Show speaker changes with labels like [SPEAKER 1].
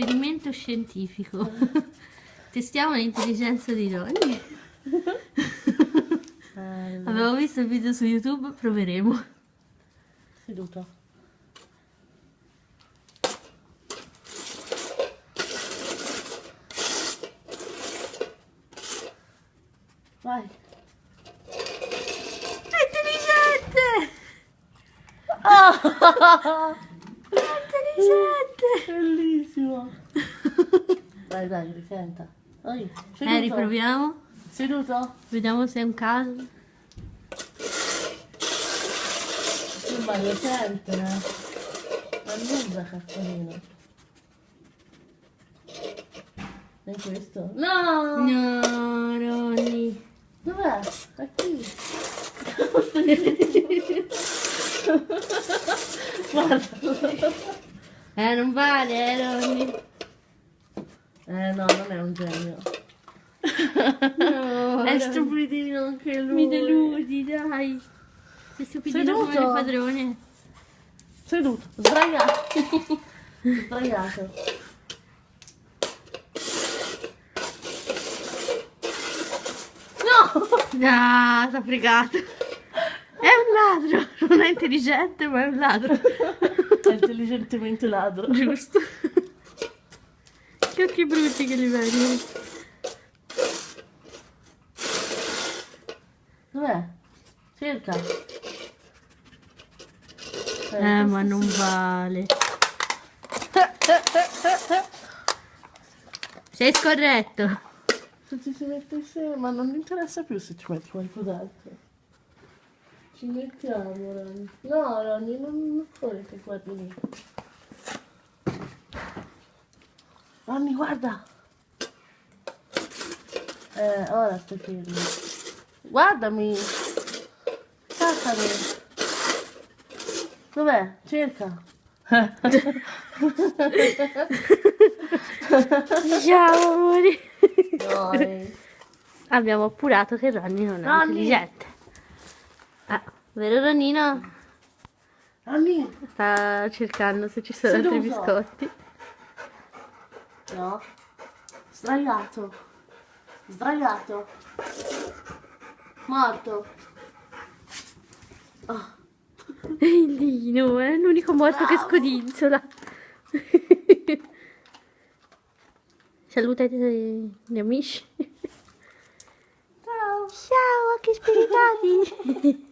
[SPEAKER 1] esperimento scientifico. Testiamo l'intelligenza di Ronny. Avevo visto il video su YouTube, proveremo.
[SPEAKER 2] Seduto. Vai.
[SPEAKER 1] È intelligente!
[SPEAKER 2] Oh!
[SPEAKER 1] Intelligente!
[SPEAKER 2] Bellissimo. Dai, dai, risenta. Dai, seduto.
[SPEAKER 1] Riproviamo.
[SPEAKER 2] Seduto?
[SPEAKER 1] Vediamo se è un caso.
[SPEAKER 2] Ma lo sente, Annusa, cazzaino. E questo? No!
[SPEAKER 1] No, Ronny.
[SPEAKER 2] Dov'è? A chi? Guarda.
[SPEAKER 1] Non vale, Ronny.
[SPEAKER 2] No, non è un genio.
[SPEAKER 1] No,
[SPEAKER 2] È stupidino anche lui.
[SPEAKER 1] mi deludi, dai. Sei stupidino come il
[SPEAKER 2] Seduto.
[SPEAKER 1] padrone.
[SPEAKER 2] Seduto, sdraiato. Sdraiato. No!
[SPEAKER 1] No, t'ha fregato. È un ladro. Non è intelligente, ma è un ladro.
[SPEAKER 2] È intelligentemente ladro.
[SPEAKER 1] Giusto. Che occhi brutti che li vengono.
[SPEAKER 2] Dov'è? Cerca.
[SPEAKER 1] Ma non vale. Sei scorretto.
[SPEAKER 2] Se ci si mette insieme, ma non mi interessa più se ci metti qualcos'altro. Ci mettiamo, Ronny. No, Ronny, non fuori che guardi lì. Ronny, guarda. Ora stai fermo. Guardami. Staccami. Dov'è? Cerca.
[SPEAKER 1] Ciao amore.
[SPEAKER 2] Dai.
[SPEAKER 1] Abbiamo appurato che Ronny non è
[SPEAKER 2] Ronny.
[SPEAKER 1] intelligente. Vero Ronino?
[SPEAKER 2] Ronny.
[SPEAKER 1] Sta cercando se ci sono altri
[SPEAKER 2] Seduto.
[SPEAKER 1] biscotti.
[SPEAKER 2] No. Sdraiato. Sdraiato. Morto. Oh.
[SPEAKER 1] Il Dino è l'unico morto che scodinzola. Saluta gli amici.
[SPEAKER 2] Ciao.
[SPEAKER 1] Ciao, che spiritati.